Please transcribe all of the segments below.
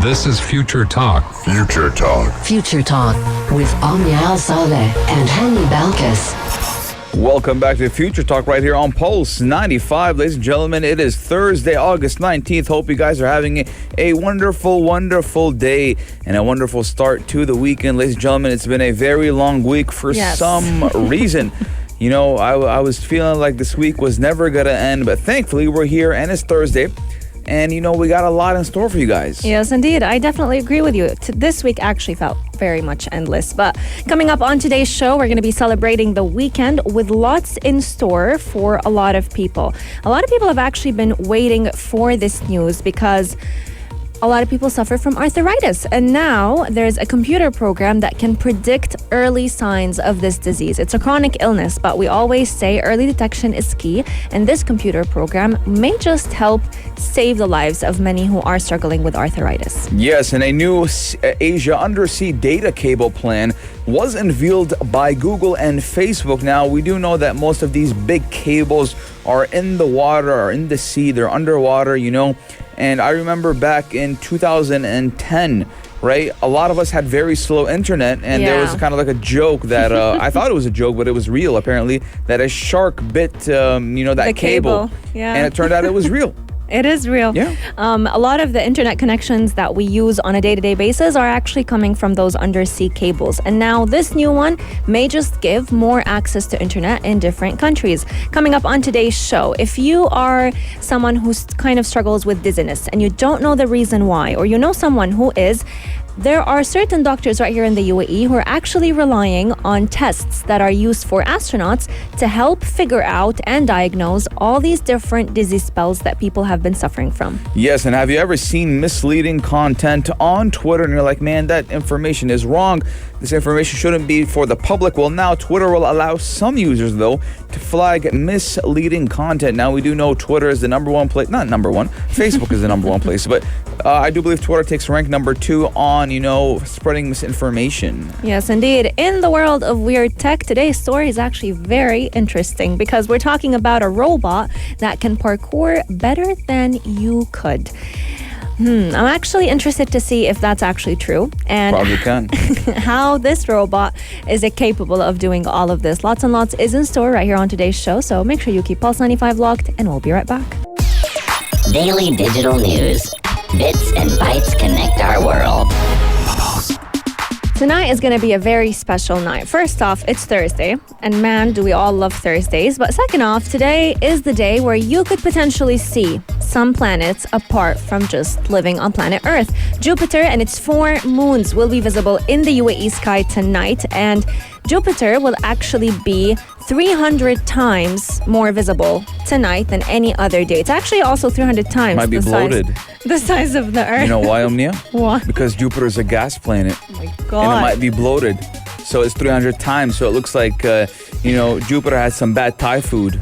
This is Future Talk. Future Talk. Future Talk with Omnia Al Saleh and Hani Balkis. Welcome back to Future Talk right here on Pulse 95. Ladies and gentlemen, it is Thursday, August 19th. Hope you guys are having a wonderful, wonderful day and a wonderful start to the weekend. Ladies and gentlemen, it's been a very long week for some reason. You know, I was feeling like this week was never going to end, but thankfully we're here and it's Thursday. And, you know, we got a lot in store for you guys. Yes, indeed. I definitely agree with you. This week actually felt very much endless. But coming up on today's show, we're going to be celebrating the weekend with lots in store for a lot of people. A lot of people have actually been waiting for this news because a lot of people suffer from arthritis. And now there's a computer program that can predict early signs of this disease. It's a chronic illness, but we always say early detection is key. And this computer program may just help save the lives of many who are struggling with arthritis. Yes, and a new Asia undersea data cable plan was unveiled by Google and Facebook. Now, we do know that most of these big cables are in the water or in the sea. They're underwater, you know. And I remember back in 2010, right? A lot of us had very slow internet, and there was kind of like a joke that I thought it was a joke, but it was real apparently, that a shark bit, that the cable. Yeah. And it turned out it was real. It is real. Yeah. A lot of the internet connections that we use on a day-to-day basis are actually coming from those undersea cables. And now this new one may just give more access to internet in different countries. Coming up on today's show, if you are someone who kind of struggles with dizziness and you don't know the reason why, or you know someone who is, there are certain doctors right here in the UAE who are actually relying on tests that are used for astronauts to help figure out and diagnose all these different disease spells that people have been suffering from. Yes, and have you ever seen misleading content on Twitter and you're like, man, that information is wrong. This information shouldn't be for the public. Well, now Twitter will allow some users, though, to flag misleading content. Now, we do know Twitter is the number one place. Not number one. Facebook is the number one place. But I do believe Twitter takes rank number 2 on, spreading misinformation. Yes, indeed. In the world of weird tech, today's story is actually very interesting because we're talking about a robot that can parkour better than you could. I'm actually interested to see if that's actually true and Probably can. how this robot is capable of doing all of this. Lots and lots is in store right here on today's show, so make sure you keep Pulse 95 locked and we'll be right back. Daily digital news. Bits and bytes connect our world. Tonight is going to be a very special night. First off, it's Thursday, and man, do we all love Thursdays. But second off, today is the day where you could potentially see some planets apart from just living on planet Earth. Jupiter and its 4 moons will be visible in the UAE sky tonight, and Jupiter will actually be 300 times more visible tonight than any other day. It's actually also 300 times Might be bloated. The size of the Earth. You know why, Omnia? Why? Because Jupiter is a gas planet. Oh my God. And it might be bloated. So it's 300 times. So it looks like, Jupiter has some bad Thai food.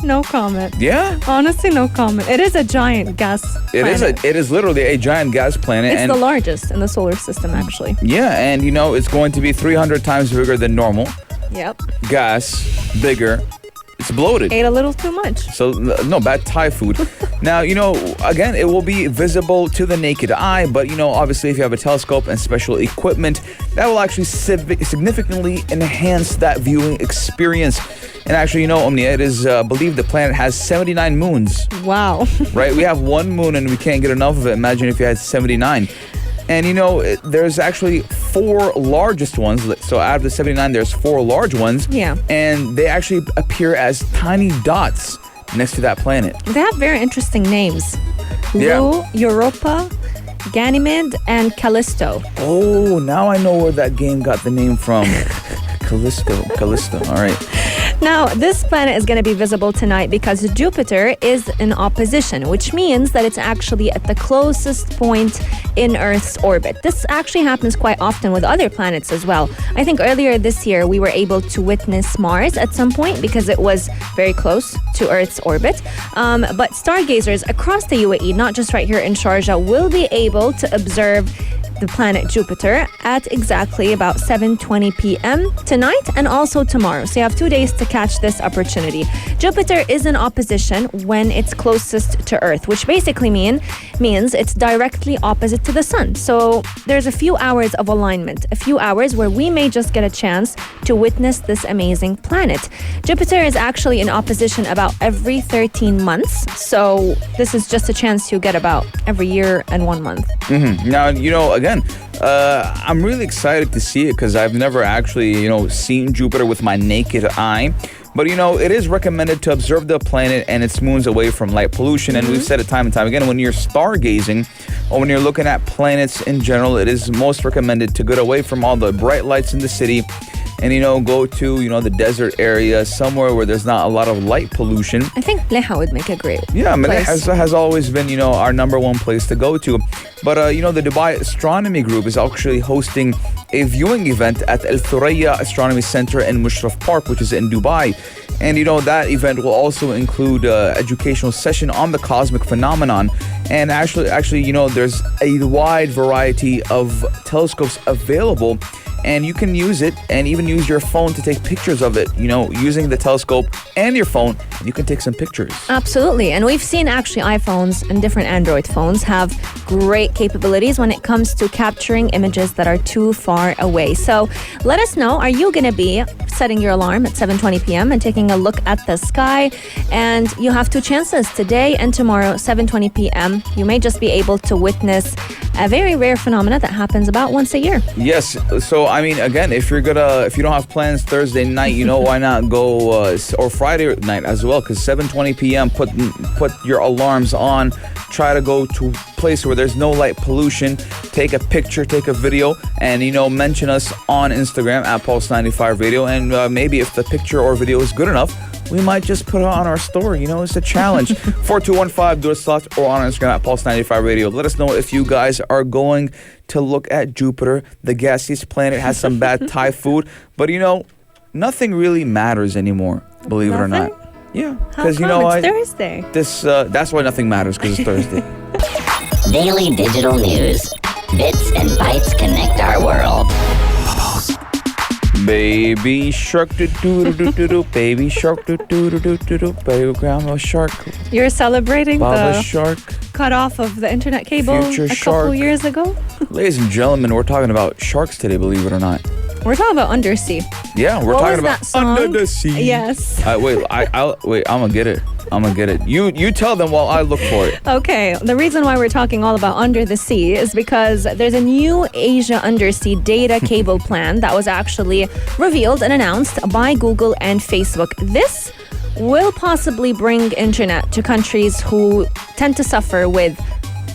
No comment. Yeah? Honestly, no comment. It is a giant gas planet. It is literally a giant gas planet. It's the largest in the solar system, actually. Yeah, and it's going to be 300 times bigger than normal. Yep. Gas, bigger. It's bloated. Ate a little too much. So, no, bad Thai food. Now, again, it will be visible to the naked eye, but, obviously if you have a telescope and special equipment, that will actually significantly enhance that viewing experience. And actually, Omnia, it is believed the planet has 79 moons. Wow. Right? We have 1 moon and we can't get enough of it. Imagine if you had 79. And, there's actually 4 largest ones. So out of the 79, there's 4 large ones. Yeah. And they actually appear as tiny dots next to that planet. They have very interesting names. Yeah. Lu, Europa, Ganymede, and Callisto. Oh, now I know where that game got the name from. Callisto. All right. Now, this planet is going to be visible tonight because Jupiter is in opposition, which means that it's actually at the closest point in Earth's orbit. This actually happens quite often with other planets as well. I think earlier this year, we were able to witness Mars at some point because it was very close to Earth's orbit. But stargazers across the UAE, not just right here in Sharjah, will be able to observe the planet Jupiter at exactly about 7:20 p.m. tonight and also tomorrow. So you have 2 days to catch this opportunity. Jupiter is in opposition when it's closest to Earth, which basically means it's directly opposite to the sun. So there's a few hours of alignment, a few hours where we may just get a chance to witness this amazing planet. Jupiter is actually in opposition about every 13 months. So this is just a chance you get about every year and 1 month. Now, again, I'm really excited to see it because I've never actually, seen Jupiter with my naked eye. But, it is recommended to observe the planet and its moons away from light pollution. And we've said it time and time again, when you're stargazing or when you're looking at planets in general, it is most recommended to get away from all the bright lights in the city and, go to, the desert area, somewhere where there's not a lot of light pollution. I think Leha would make a great Malay place. has always been, our number one place to go to. But, the Dubai Astronomy Group is actually hosting a viewing event at Al Thuraya Astronomy Center in Mushraf Park, which is in Dubai. And, that event will also include educational session on the cosmic phenomenon. And actually, there's a wide variety of telescopes available. And you can use it and even use your phone to take pictures of it, using the telescope and your phone. You can take some pictures. Absolutely. And we've seen actually iPhones and different Android phones have great capabilities when it comes to capturing images that are too far away. So let us know, are you going to be setting your alarm at 7:20 p.m. and taking a look at the sky? And you have two chances, today and tomorrow, 7:20 p.m. You may just be able to witness a very rare phenomena that happens about once a year. Yes. So, again, if you don't have plans Thursday night, why not go or Friday night as well? Because 7:20 p.m. Put your alarms on. Try to go to a place where there's no light pollution. Take a picture, take a video, and mention us on Instagram at Pulse95 Radio. And maybe if the picture or video is good enough, we might just put it on our story. It's a challenge. 4215, do a slot, or on Instagram at Pulse95 Radio. Let us know if you guys are going to look at Jupiter. The gaseous planet has some bad Thai food. But, nothing really matters anymore, believe it or not. Yeah. Because, it's Thursday. That's why nothing matters, because it's Thursday. Daily digital news. Bits and bytes connect our world. Baby shark do do do do do, baby shark do do do do do, baby grandma shark. You're celebrating Baba the shark. cut off of the internet cable Future a shark. couple years ago. Ladies and gentlemen, we're talking about sharks today, believe it or not. We're talking about undersea. Yeah, we're What talking was about that song? under the sea. Yes. Wait, I'm gonna get it. You tell them while I look for it. Okay, the reason why we're talking all about under the sea is because there's a new Asia undersea data cable plan that was actually revealed and announced by Google and Facebook. This will possibly bring internet to countries who tend to suffer with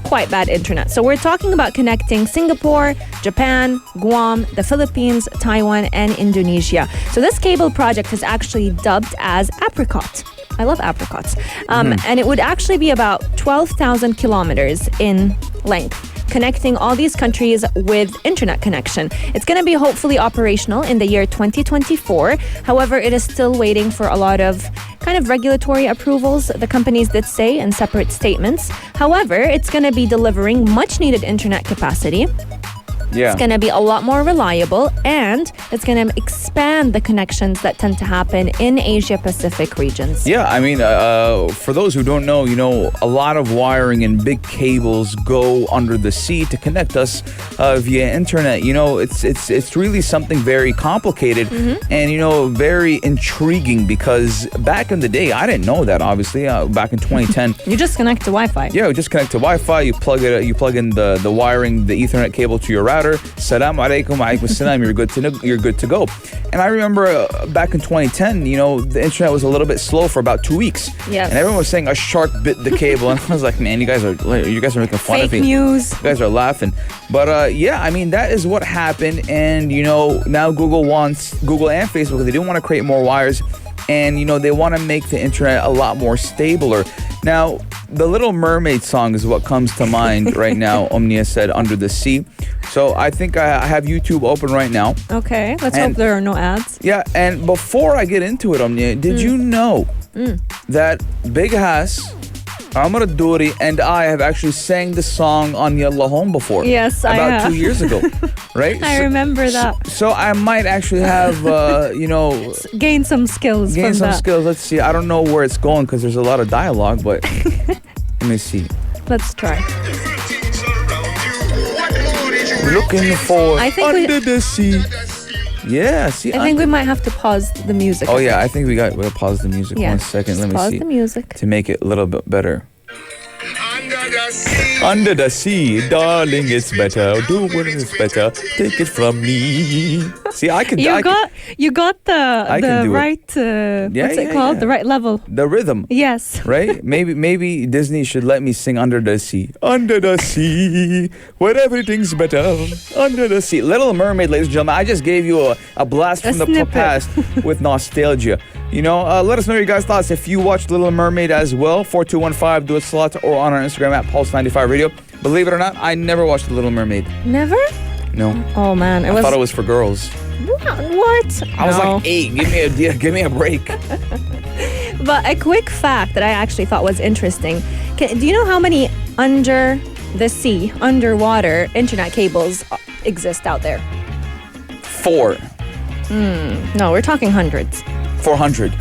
quite bad internet. So we're talking about connecting Singapore, Japan, Guam, the Philippines, Taiwan, and Indonesia. So this cable project is actually dubbed as Apricot. I love apricots. And it would actually be about 12,000 kilometers in length, connecting all these countries with internet connection. It's going to be hopefully operational in the year 2024. However, it is still waiting for a lot of kind of regulatory approvals, the companies did say in separate statements. However, it's going to be delivering much needed internet capacity. Yeah. It's going to be a lot more reliable, and it's going to expand the connections that tend to happen in Asia Pacific regions. Yeah, for those who don't know, a lot of wiring and big cables go under the sea to connect us via internet. It's really something very complicated and, very intriguing, because back in the day, I didn't know that, obviously, back in 2010. You just connect to Wi-Fi. Yeah, you just connect to Wi-Fi, you plug in the wiring, the Ethernet cable to your router. Salam alaikum, alaikum salam, you're good to go. And I remember back in 2010, the internet was a little bit slow for about 2 weeks. Yes. And everyone was saying a shark bit the cable, and I was like, man, you guys are making fun of me. Fake news. You guys are laughing. But that is what happened. And now Google and Facebook, they do want to create more wires, and they want to make the internet a lot more stabler. Now, the Little Mermaid song is what comes to mind right now. Omnia said Under the Sea. So I think I have YouTube open right now. Okay, let's hope there are no ads. Yeah, and before I get into it, Omnia, did you know that Big Hass, Amar Duri, and I have actually sang the song on Yalla Home before? Yes, I have. About 2 years ago, right? I remember that. So I might actually have, Gain some skills skills. Let's see. I don't know where it's going because there's a lot of dialogue, but let me see. Let's try. Looking for I think under the sea. Yeah, see. I think we might have to pause the music. Oh yeah, I think we'll pause the music. Yeah. 1 second. Let me Pause see. the music. To make it a little bit better. Under the sea, darling, it's better. Do what is better. Take it from me. See, I can. You got I the can do it. right. What's it called? yeah. The right level. The rhythm. Yes. Right? Maybe Disney should let me sing Under the Sea. Under the sea, where everything's better. Under the sea. Little Mermaid, ladies and gentlemen. I just gave you a blast from the snippet. past with nostalgia. You know, let us know your guys' thoughts. If you watched Little Mermaid as well, 4215, do it slot, or on our Instagram at Pulse95 Radio. Believe it or not, I never watched The Little Mermaid. Never? No. Oh man, I thought it was for girls. What? I was like 8. Give me a break. But a quick fact that I actually thought was interesting. Do you know how many under the sea, underwater internet cables exist out there? 4. No, we're talking hundreds. 400.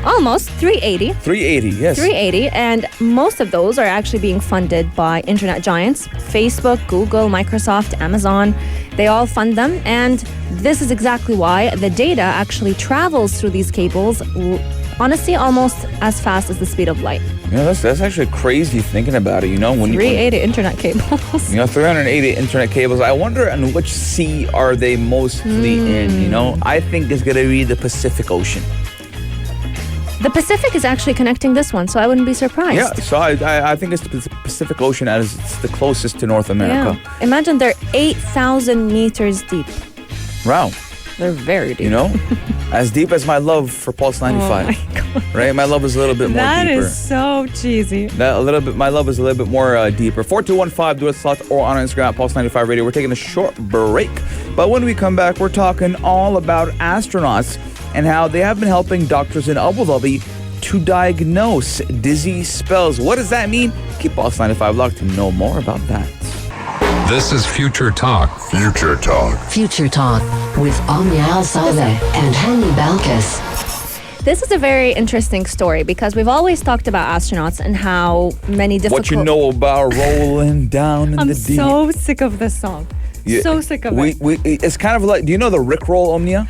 Almost 380. 380, yes. 380, and most of those are actually being funded by internet giants. Facebook, Google, Microsoft, Amazon, they all fund them, and this is exactly why the data actually travels through these cables, honestly, almost as fast as the speed of light. Yeah, that's actually crazy thinking about it, you know. When 380 internet cables. You know, 380 internet cables. I wonder on which sea are they mostly in, you know? I think it's going to be the Pacific Ocean. The Pacific is actually connecting this one, so I wouldn't be surprised. Yeah, so I think it's the Pacific Ocean as it's the closest to North America. Yeah. Imagine they're 8,000 meters deep. Wow. They're very deep. You know? As deep as my love for Pulse 95. Oh my God. Right? My love is a little bit more That deeper. is so cheesy. My love is a little bit more deeper. 4215, do it slot, or on Instagram at Pulse 95 Radio. We're taking a short break. But when we come back, we're talking all about astronauts and how they have been helping doctors in Abu Dhabi to diagnose dizzy spells. What does that mean? Keep Pulse 95 locked to know more about that. This is Future Talk. Future Talk. Future Talk with Omnia Al Saleh and Hani Balkis. This is a very interesting story because we've always talked about astronauts and how many difficult... What you know about rolling down in I'm the deep. so sick of this song. Yeah, so sick of it. It's kind of like, do you know the Rickroll, Omnia?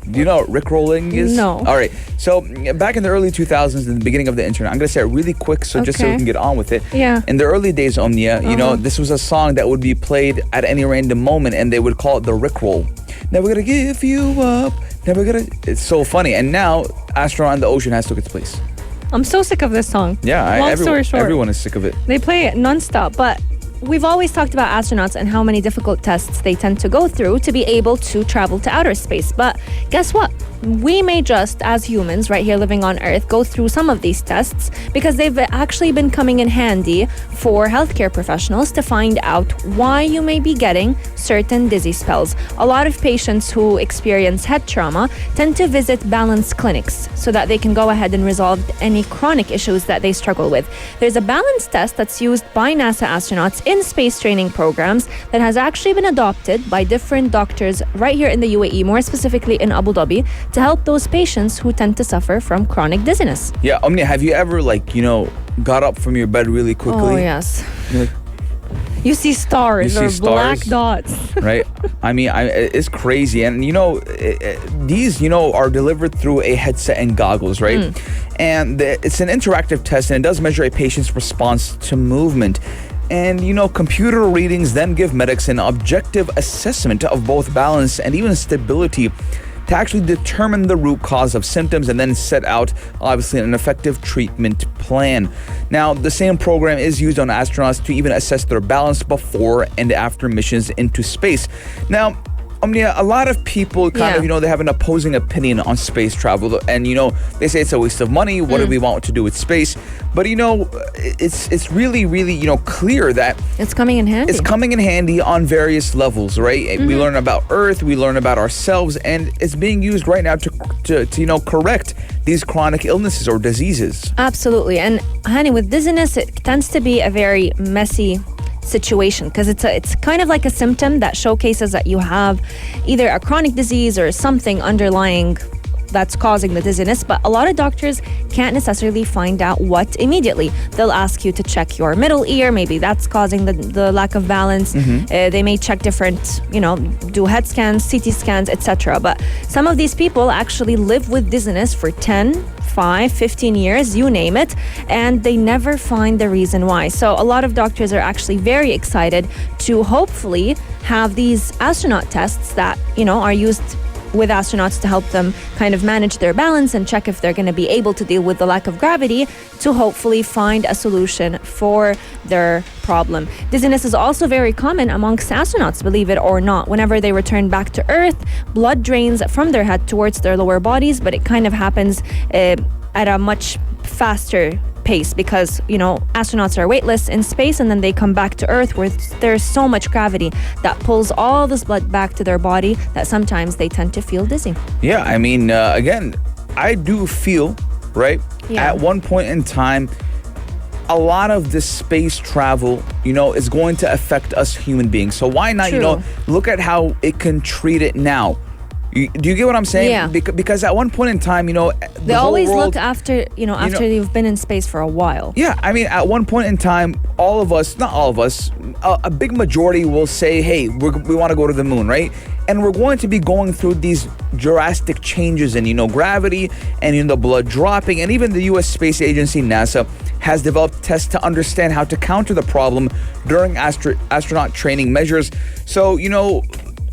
Do you know what Rickrolling is? No. All right. So back in the early 2000s, in the beginning of the internet, I'm going to say it really quick just so we Okay. can get on with it. Yeah. In the early days, Omnia, you know, this was a song that would be played at any random moment and they would call it the Rickroll. Never gonna give you up. Never gonna... It's so funny. And now, Astronaut in the Ocean has took its place. I'm so sick of this song. Yeah. Long story short. Everyone is sick of it. They play it nonstop, but we've always talked about astronauts and how many difficult tests they tend to go through to be able to travel to outer space. But guess what? We may just, as humans right here living on Earth, go through some of these tests because they've actually been coming in handy for healthcare professionals to find out why you may be getting certain dizzy spells. A lot of patients who experience head trauma tend to visit balance clinics so that they can go ahead and resolve any chronic issues that they struggle with. There's a balance test that's used by NASA astronauts in space training programs that has actually been adopted by different doctors right here in the UAE, more specifically in Abu Dhabi, to help those patients who tend to suffer from chronic dizziness. Yeah, Omnia, have you ever, got up from your bed really quickly? Oh, yes. You're like, You see stars You or see black stars? dots. right? I mean, it's crazy. And, these, are delivered through a headset and goggles, right? And it's an interactive test, and it does measure a patient's response to movement. And, computer readings then give medics an objective assessment of both balance and even stability to actually determine the root cause of symptoms and then set out, obviously, an effective treatment plan. Now, the same program is used on astronauts to even assess their balance before and after missions into space. Now, Omnia, a lot of people kind of, they have an opposing opinion on space travel. And, they say it's a waste of money. What do we want to do with space? But, it's really, really, clear that It's coming in handy. it's coming in handy on various levels, right? We learn about Earth, we learn about ourselves, and it's being used right now to correct these chronic illnesses or diseases. Absolutely. And honey, with dizziness, it tends to be a very messy situation because it's kind of like a symptom that showcases that you have either a chronic disease or something underlying that's causing the dizziness, but a lot of doctors can't necessarily find out what immediately. They'll ask you to check your middle ear. Maybe that's causing the lack of balance. They may check different, do head scans, CT scans, etc. But some of these people actually live with dizziness for 10, 5, 15 years, you name it, and they never find the reason why. So a lot of doctors are actually very excited to hopefully have these astronaut tests that, are used with astronauts to help them kind of manage their balance and check if they're going to be able to deal with the lack of gravity, to hopefully find a solution for their problem. Dizziness is also very common amongst astronauts, believe it or not. Whenever they return back to Earth, blood drains from their head towards their lower bodies, but it kind of happens at a much faster pace because, astronauts are weightless in space, and then they come back to Earth where there's so much gravity that pulls all this blood back to their body that sometimes they tend to feel dizzy. Yeah, I mean, again, I do feel, right, at one point in time, a lot of this space travel, is going to affect us human beings. So why not, True. Look at how it can treat it now. Do you get what I'm saying? Yeah. Because at one point in time, They always look after, after you've been in space for a while. Yeah, I mean, at one point in time, all of us, not all of us, a big majority will say, hey, we want to go to the moon, right? And we're going to be going through these drastic changes in, gravity and, the blood dropping. And even the U.S. Space Agency, NASA, has developed tests to understand how to counter the problem during astronaut training measures. So,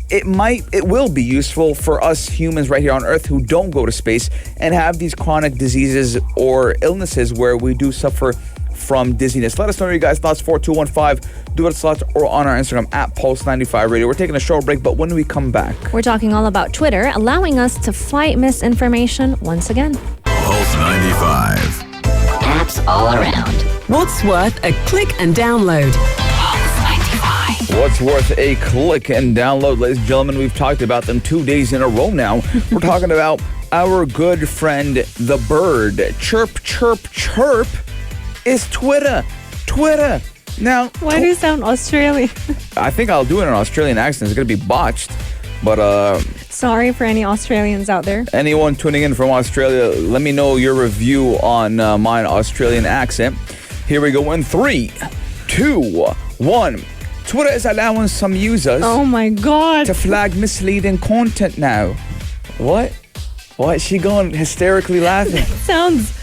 it will be useful for us humans right here on Earth who don't go to space and have these chronic diseases or illnesses where we do suffer from dizziness. Let us know your guys' thoughts. 4215 do it slots or on our Instagram at Pulse95 Radio. We're taking a short break, but when we come back, we're talking all about Twitter allowing us to fight misinformation once again. Pulse 95. Apps all around. What's worth a click and download? what's worth a click and download? Ladies and gentlemen, we've talked about them 2 days in a row now. We're talking about our good friend, the bird. Chirp, chirp, chirp is Twitter. Twitter. Now, Why do you sound Australian? I think I'll do it in an Australian accent. It's going to be botched. But Sorry for any Australians out there. anyone tuning in from Australia, let me know your review on my Australian accent. Here we go in 3, 2, 1. Twitter is allowing some users Oh my God. to flag misleading content now. What? What? She going hysterically laughing. Sounds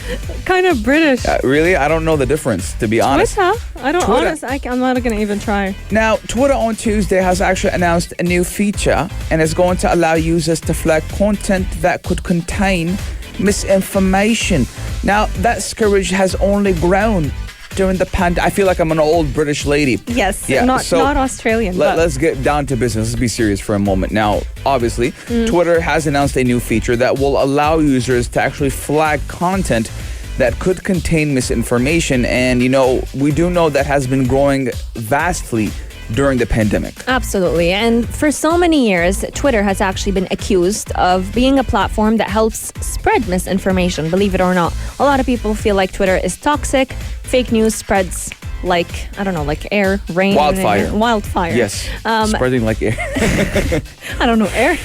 kind of British. Really? I don't know the difference, to be honest. Twitter? I don't Twitter. I'm not going to even try. Now, Twitter on Tuesday has actually announced a new feature, and it's going to allow users to flag content that could contain misinformation. Now, that scourge has only grown during the pandemic. I feel like I'm an old British lady. Yes, Yeah, not so Australian. but Let's get down to business. Let's be serious for a moment. Now, obviously, Twitter has announced a new feature that will allow users to actually flag content that could contain misinformation. And, we do know that has been growing vastly during the pandemic. Absolutely. And for so many years, Twitter has actually been accused of being a platform that helps spread misinformation, believe it or not. A lot of people feel like Twitter is toxic. Fake news spreads like, I don't know, like air, rain. Wildfire. Wildfire. Yes, spreading like air. I don't know, air.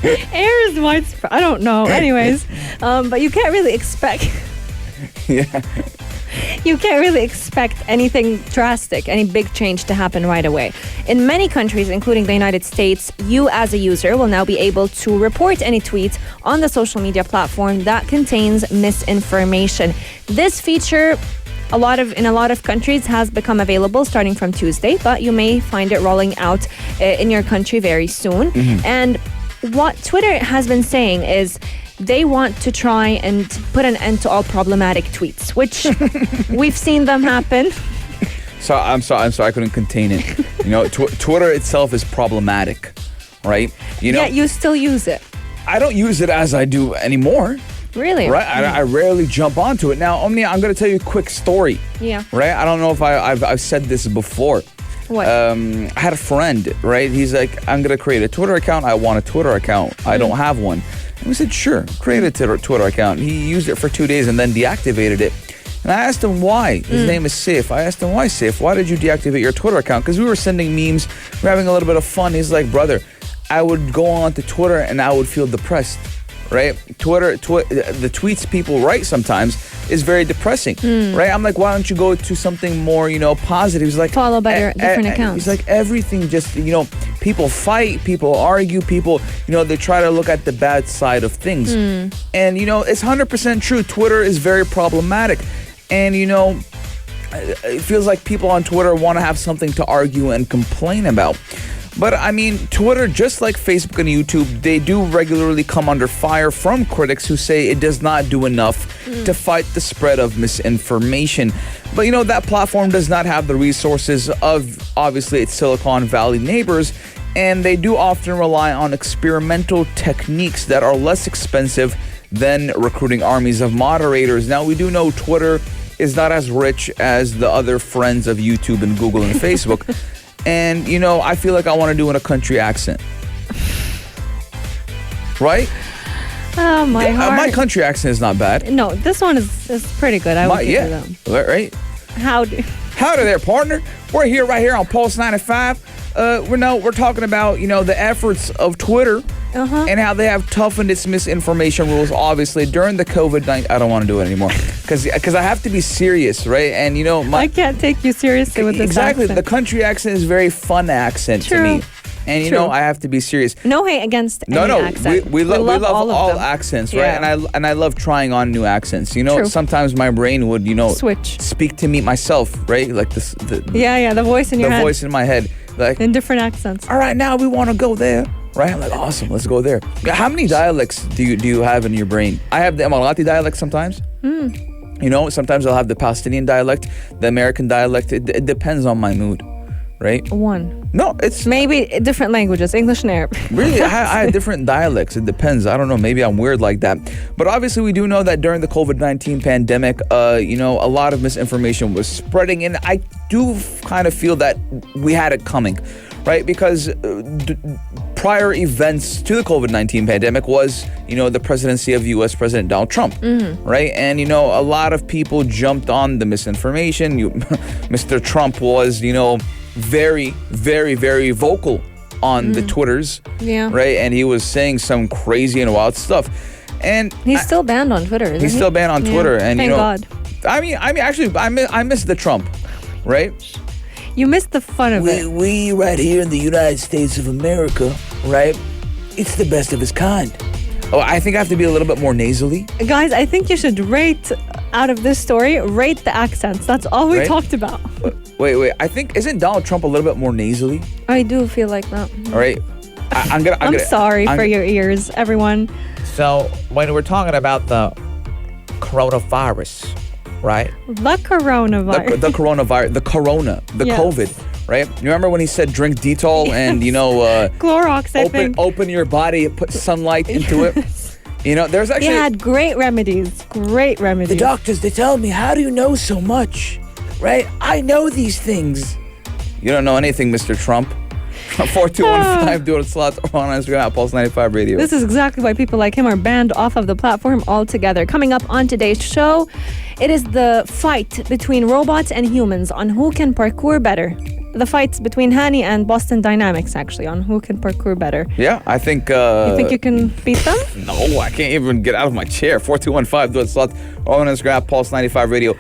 Air is widespread. I don't know. Anyways, but you can't really expect... Yeah. You can't really expect anything drastic, any big change to happen right away. In many countries, including the United States, you as a user will now be able to report any tweet on the social media platform that contains misinformation. This feature in a lot of countries has become available starting from Tuesday, but you may find it rolling out in your country very soon. And what Twitter has been saying is they want to try and put an end to all problematic tweets, which we've seen them happen. So I'm sorry I couldn't contain it. Twitter itself is problematic, right? Yet you still use it. I don't use it as I do anymore, Really? right? I rarely jump onto it. Now, Omnia, I'm going to tell you a quick story, Yeah. right? I don't know if I've said this before. What? I had a friend, right? He's like, I'm going to create a Twitter account. I want a Twitter account. I don't have one. And we said, sure, create a Twitter account. He used it for 2 days and then deactivated it. And I asked him why. His name is Saif. I asked him, why, Saif? Why did you deactivate your Twitter account? Because we were sending memes. We were having a little bit of fun. He's like, brother, I would go on to Twitter and I would feel depressed. right? The tweets people write sometimes is very depressing, right? I'm like, why don't you go to something more, positive? He's like, Follow better different accounts. He's like, everything just, people fight, people argue, people, they try to look at the bad side of things. And, it's 100% true. Twitter is very problematic. And, it feels like people on Twitter want to have something to argue and complain about. But I mean, Twitter, just like Facebook and YouTube, they do regularly come under fire from critics who say it does not do enough to fight the spread of misinformation. But that platform does not have the resources of, obviously, its Silicon Valley neighbors, and they do often rely on experimental techniques that are less expensive than recruiting armies of moderators. Now, we do know Twitter is not as rich as the other friends of YouTube and Google and Facebook. And, I feel like I want to do in a country accent. Right? Oh, my heart. My country accent is not bad. No, this one is pretty good. I would give you them. Right? Howdy there, partner. We're here right here on Pulse 95. We're talking about, the efforts of Twitter and how they have toughened its misinformation rules, obviously, during the COVID-19. I don't want to do it anymore because I have to be serious, right? And, I can't take you seriously with this Exactly. accent. The country accent is a very fun accent to me. And, I have to be serious. No hate against any accent. We love all of them. accents, right? Yeah. And I love trying on new accents. Sometimes my brain would, switch. Speak to me myself, right? Like this. The voice in your head. The voice in my head. Like, in different accents. All right, now we want to go there. Right? I'm like, awesome, let's go there. How many dialects do you have in your brain? I have the Emirati dialect sometimes. Sometimes I'll have the Palestinian dialect, the American dialect. It depends on my mood, right? One. No, it's... Maybe different languages, English and Arabic. Really, I have different dialects. It depends. I don't know. Maybe I'm weird like that. But obviously, we do know that during the COVID-19 pandemic, a lot of misinformation was spreading. And I do kind of feel that we had it coming, right? Because prior events to the COVID-19 pandemic was, the presidency of U.S. President Donald Trump, right? And, a lot of people jumped on the misinformation. Mr. Trump was, very, very, very vocal on the Twitters, right? And he was saying some crazy and wild stuff. And he's still banned on Twitter, isn't he? He's still banned on Twitter. And, Thank God. I mean, actually, I miss the Trump, right? You missed the fun of it. We right here in the United States of America, right? It's the best of its kind. Oh, I think I have to be a little bit more nasally. Guys, I think you should rate, out of this story, rate the accents. That's all we talked about. Wait. I think, isn't Donald Trump a little bit more nasally? I do feel like that. All right. I'm sorry for your ears, everyone. So, when we're talking about the coronavirus, right? The coronavirus. The coronavirus. The corona. The Yes. COVID. Right? You remember when he said drink Dettol and, Clorox, I think. open your body, put sunlight into it. There's actually... He had great remedies. The doctors, they tell me, how do you know so much? Right? I know these things. You don't know anything, Mr. Trump. 4215 do it slots or on Instagram at Pulse 95 Radio. This is exactly why people like him are banned off of the platform altogether. Coming up on today's show, it is the fight between robots and humans on who can parkour better. The fights between Hani and Boston Dynamics, actually, on who can parkour better. Yeah, I think... you think you can beat them? No, I can't even get out of my chair. 4215 do it slots or on Instagram at Pulse 95 Radio.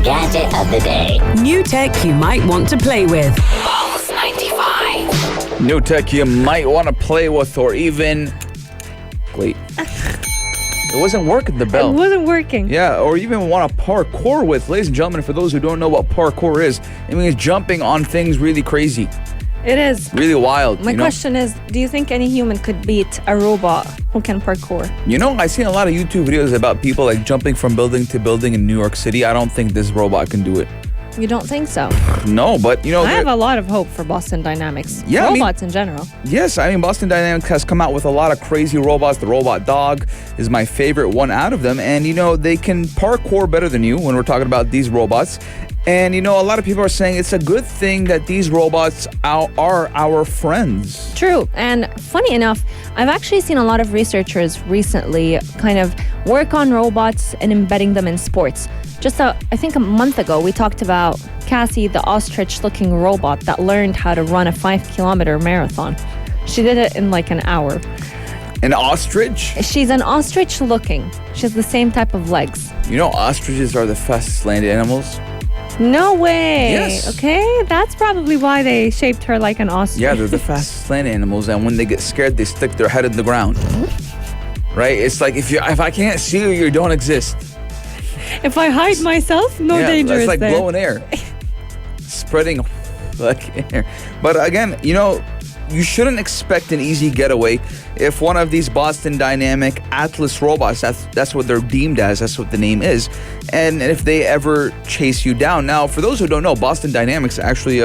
Gadget of the day. New tech you might want to play with. Pulse 95. New tech you might want to play with or even... Wait. It wasn't working, the bell. It wasn't working. Yeah, or even want to parkour with. Ladies and gentlemen, for those who don't know what parkour is, it means jumping on things really crazy. It is. Really wild. My question is, do you think any human could beat a robot who can parkour? I've seen a lot of YouTube videos about people like jumping from building to building in New York City. I don't think this robot can do it. You don't think so? No, but I have a lot of hope for Boston Dynamics. Yeah, robots in general. Yes, Boston Dynamics has come out with a lot of crazy robots. The robot dog is my favorite one out of them. And, they can parkour better than you when we're talking about these robots. And, a lot of people are saying it's a good thing that these robots are our friends. True. And funny enough, I've actually seen a lot of researchers recently kind of work on robots and embedding them in sports. Just I think a month ago, we talked about Cassie, the ostrich-looking robot that learned how to run a 5-kilometer marathon. She did it in like an hour. An ostrich? She's an ostrich looking. She has the same type of legs. You know ostriches are the fastest land animals? No way. Yes. Okay, that's probably why they shaped her like an ostrich. Yeah, they're the fastest land animals, and when they get scared, they stick their head in the ground. Right? It's like if I can't see you, you don't exist. If I hide myself, no danger it's is like there. blowing air. Spreading like air. But again, you know, you shouldn't expect an easy getaway if one of these Boston Dynamic Atlas robots, that's what they're deemed as, that's what the name is, and if they ever chase you down. Now, for those who don't know, Boston Dynamics actually,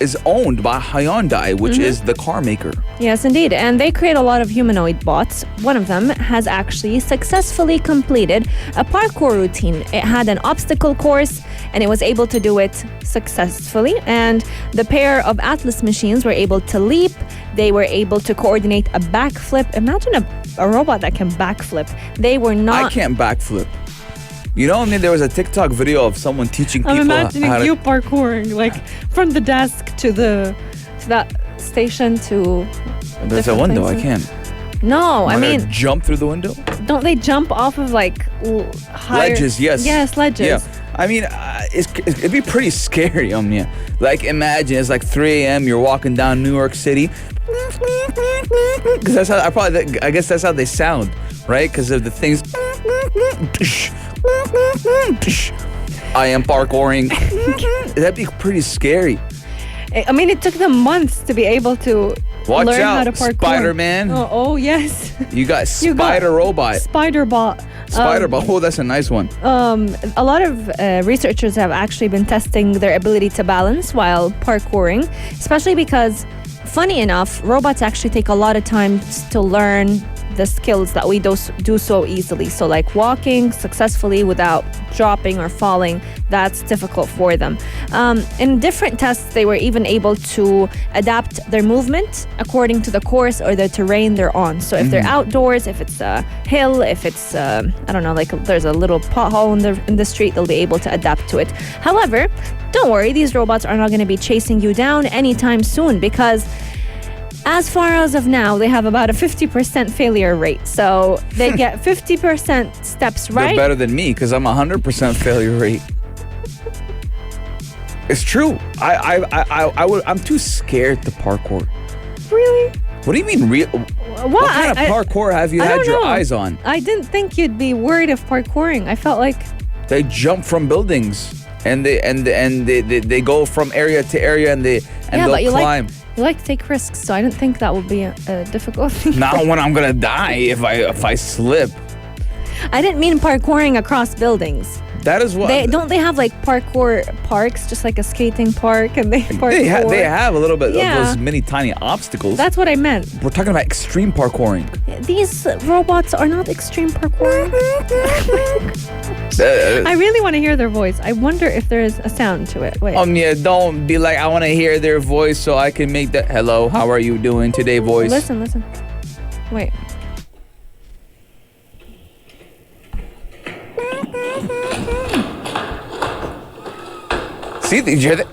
is owned by Hyundai, which is the car maker. Yes, indeed. And they create a lot of humanoid bots. One of them has actually successfully completed a parkour routine. It had an obstacle course and it was able to do it successfully. And the pair of Atlas machines were able to leap. They were able to coordinate a backflip. Imagine a robot that can backflip. They were not... I can't backflip. You know, I mean, there was a TikTok video of someone teaching people I'm imagining how to... you parkouring, like from the desk to that station to... There's a different window, I places. can't. No, I I'm gonna mean, jump through the window? don't they jump off of like higher... Ledges, yes. Yes, ledges. Yeah. I mean, it'd be pretty scary, Omnia. Like, imagine it's like 3 a.m., you're walking down New York City. Because that's how, I guess that's how they sound, right? Because of the things... I am parkouring. That'd be pretty scary. I mean, it took them months to be able to Watch learn out, how to parkour. Spider-Man. Oh yes. You got You got Spider Robot. Spider-Bot. Spider-Bot. Oh, that's a nice one. A lot of researchers have actually been testing their ability to balance while parkouring, especially because, funny enough, robots actually take a lot of time to learn the skills that we do so easily. So like walking successfully without dropping or falling, that's difficult for them. In different tests, they were even able to adapt their movement according to the course or the terrain they're on. So if they're outdoors, if it's a hill, if it's, I don't know, like there's a little pothole in the street, they'll be able to adapt to it. However, don't worry, these robots are not going to be chasing you down anytime soon because as far as of now, they have about a 50% failure rate. So they get 50% steps right. They're better than me because I'm 100% failure rate. It's true. I'm too scared to parkour. Really? What do you mean real? What kind of parkour have you I had don't your know. eyes on? I didn't think you'd be worried of parkouring. I felt like They jump from buildings and they go from area to area and they'll climb. You like to take risks, so I didn't think that would be a difficult thing. Not when I'm gonna die if I slip. I didn't mean parkouring across buildings. That is what They have like parkour parks, just like a skating park, and they parkour. they have a little bit Yeah. of those mini tiny obstacles. That's what I meant. We're talking about extreme parkouring. These robots are not extreme parkouring. I really want to hear their voice. I wonder if there is a sound to it. Wait. Yeah, don't be like, I want to hear their voice so I can make that hello, how are you doing today voice. Listen. Wait. See, did you hear that?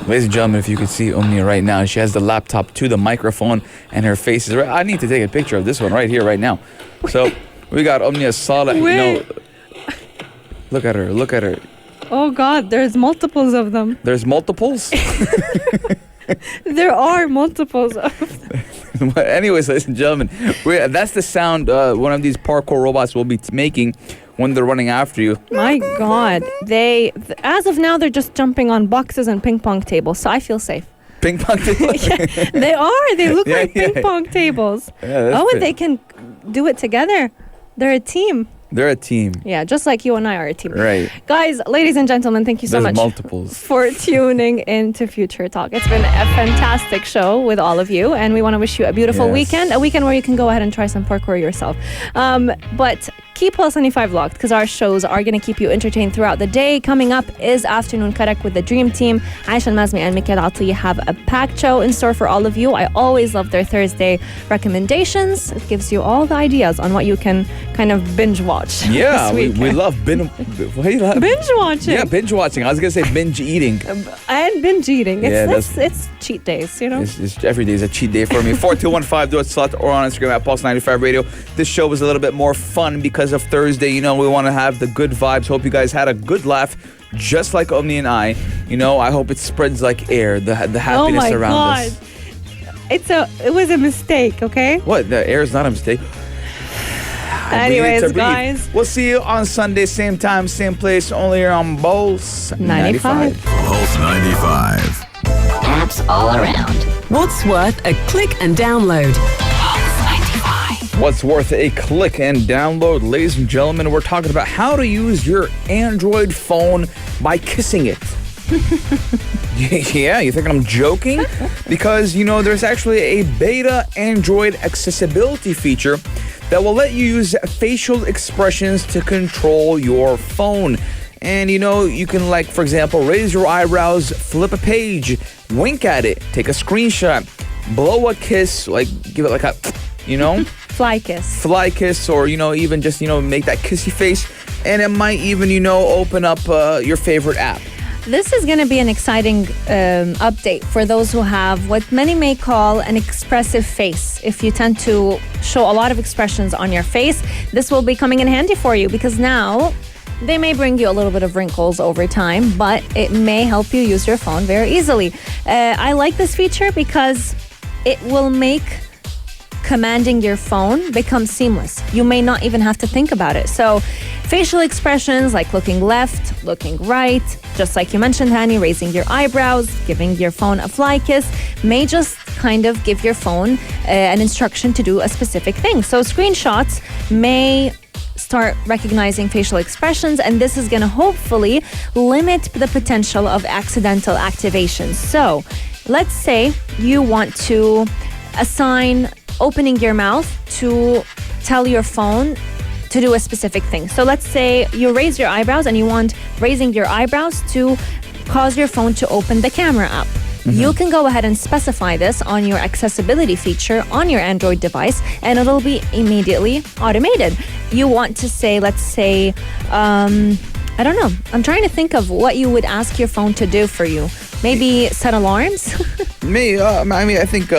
Ladies and gentlemen, if you could see Omnia right now, she has the laptop to the microphone and her face is right. I need to take a picture of this one right here, right now. So we got Omnia Saleh. You know, look at her. Oh God, there's multiples of them. There's multiples? There are multiples of them. But anyways, ladies and gentlemen, that's the sound one of these parkour robots will be making when they're running after you. My God, as of now, they're just jumping on boxes and ping pong tables, so I feel safe. Ping pong table? Yeah, they are. They look like yeah. ping pong tables. Yeah, Oh, and they can do it together. They're a team. They're a team. Yeah, just like you and I are a team. Right. Guys, ladies and gentlemen, thank you so There's much multiples. for tuning into Future Talk. It's been a fantastic show with all of you, and we want to wish you a beautiful Yes. weekend, a weekend where you can go ahead and try some parkour yourself. But keep Pulse 95 locked because our shows are going to keep you entertained throughout the day. Coming up is Afternoon Karak with the Dream Team. Aisha Al-Mazmi and Mikhail Atiya have a packed show in store for all of you. I always love their Thursday recommendations. It gives you all the ideas on what you can kind of binge watch. Yeah, this we love binge watching. Yeah, binge watching. I was going to say binge eating. And binge eating. Yeah, It's cheat days, you know? It's every day is a cheat day for me. 4215 do it slot or on Instagram at Pulse 95 Radio. This show was a little bit more fun because of Thursday. You know, we want to have the good vibes. Hope you guys had a good laugh, just like Omni and I. You know, I hope it spreads like air, the happiness around us. It was a mistake, okay? What? The air is not a mistake. Anyways, guys. We'll see you on Sunday, same time, same place, only here on Pulse 95. Pulse 95. Apps all around. What's worth a click and download? What's worth a click and download, ladies and gentlemen? We're talking about how to use your Android phone by kissing it. Yeah, you think I'm joking? Because, you know, there's actually a beta Android accessibility feature that will let you use facial expressions to control your phone. And, you know, you can, like, for example, raise your eyebrows, flip a page, wink at it, take a screenshot, blow a kiss, like, give it like a, you know? Fly kiss, or, you know, even just, you know, make that kissy face. And it might even, you know, open up your favorite app. This is going to be an exciting update for those who have what many may call an expressive face. If you tend to show a lot of expressions on your face, this will be coming in handy for you because now they may bring you a little bit of wrinkles over time, but it may help you use your phone very easily. I like this feature because it will make commanding your phone become seamless. You may not even have to think about it. So facial expressions like looking left, looking right, just like you mentioned, Hani, raising your eyebrows, giving your phone a fly kiss, may just kind of give your phone an instruction to do a specific thing. So screenshots may start recognizing facial expressions, and this is going to hopefully limit the potential of accidental activations. So let's say you want to assign opening your mouth to tell your phone to do a specific thing. So let's say you raise your eyebrows and you want raising your eyebrows to cause your phone to open the camera app. You can go ahead and specify this on your accessibility feature on your Android device and it'll be immediately automated. You want to say, let's say, I don't know. I'm trying to think of what you would ask your phone to do for you. Maybe set alarms? I think,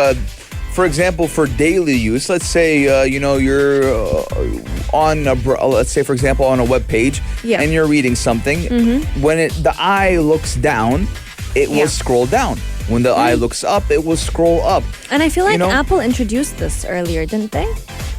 for example, for daily use, let's say, you know, you're on, let's say, for example, on a web page and you're reading something. When the eye looks down, it will scroll down. When the eye looks up, it will scroll up. And I feel like Apple introduced this earlier, didn't they?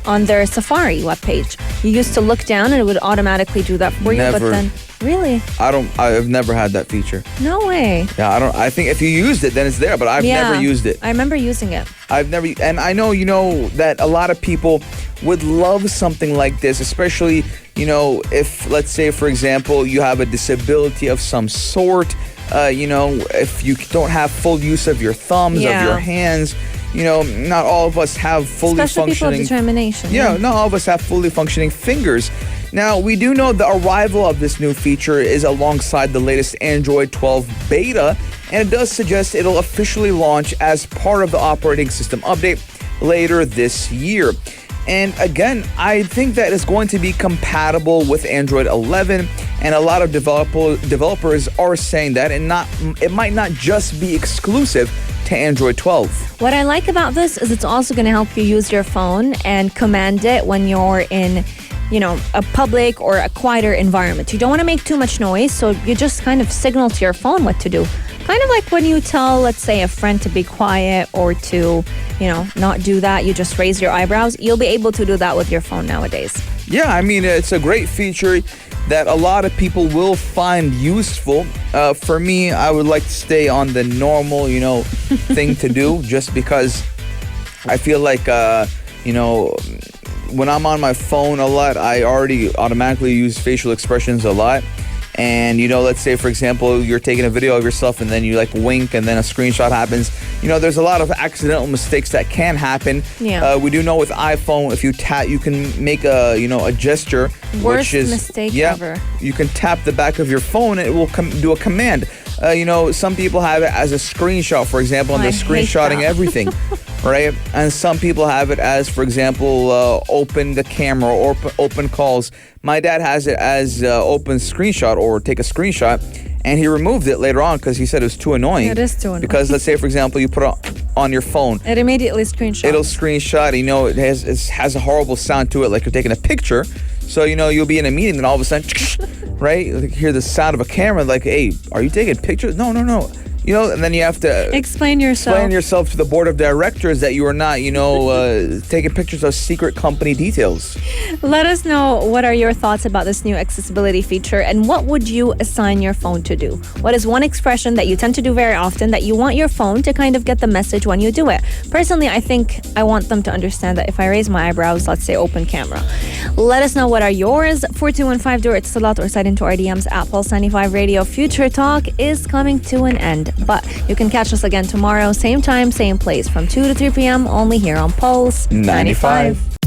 On their Safari webpage. You used to look down and it would automatically do that for you, but then really? I've never had that feature. No way. Yeah, I think if you used it, then it's there, but I've never used it. I remember using it. And I know, you know, that a lot of people would love something like this, especially, you know, if, let's say, for example, you have a disability of some sort, you know, if you don't have full use of your thumbs, of your hands, you know, not all of us have fully Especially functioning... people of determination. Yeah, not all of us have fully functioning fingers. Now, we do know the arrival of this new feature is alongside the latest Android 12 beta, and it does suggest it'll officially launch as part of the operating system update later this year. And again, I think that it's going to be compatible with Android 11, and a lot of developers are saying that, and it might not just be exclusive to Android 12. What I like about this is it's also going to help you use your phone and command it when you're in, you know, a public or a quieter environment. You don't want to make too much noise, so you just kind of signal to your phone what to do. Kind of like when you tell, let's say, a friend to be quiet or to, you know, not do that. You just raise your eyebrows. You'll be able to do that with your phone nowadays. Yeah, I mean, it's a great feature that a lot of people will find useful. For me, I would like to stay on the normal, you know, thing to do, just because I feel like, you know, when I'm on my phone a lot, I already automatically use facial expressions a lot. And, let's say, for example, you're taking a video of yourself and then you like wink and then a screenshot happens. There's a lot of accidental mistakes that can happen. Yeah. We do know with iPhone, if you tap, you can make a gesture. Worst which is, mistake ever. You can tap the back of your phone and it will do a command. Some people have it as a screenshot, for example, and they're screenshotting everything, right? And some people have it as, for example, open the camera or open calls. My dad has it as open screenshot or take a screenshot, and he removed it later on because he said it was too annoying. It is too annoying. Because let's say, for example, you put it on your phone. It immediately screenshots. It'll screenshot. It has a horrible sound to it, like you're taking a picture. So, you'll be in a meeting and all of a sudden, right? You hear the sound of a camera like, hey, are you taking pictures? No. And then you have to explain yourself to the board of directors that you are not, taking pictures of secret company details. Let us know what are your thoughts about this new accessibility feature and what would you assign your phone to do? What is one expression that you tend to do very often that you want your phone to kind of get the message when you do it? Personally, I think I want them to understand that if I raise my eyebrows, let's say open camera. Let us know what are yours. 4215 do it Salat or slide into our DMs at Pulse 95 Radio. Future Talk is coming to an end. But you can catch us again tomorrow, same time, same place, from 2 to 3 p.m. only here on Pulse 95.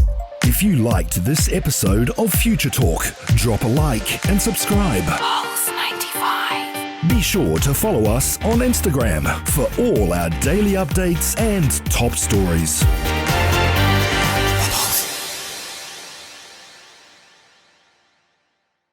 If you liked this episode of Future Talk, drop a like and subscribe. Pulse 95. Be sure to follow us on Instagram for all our daily updates and top stories.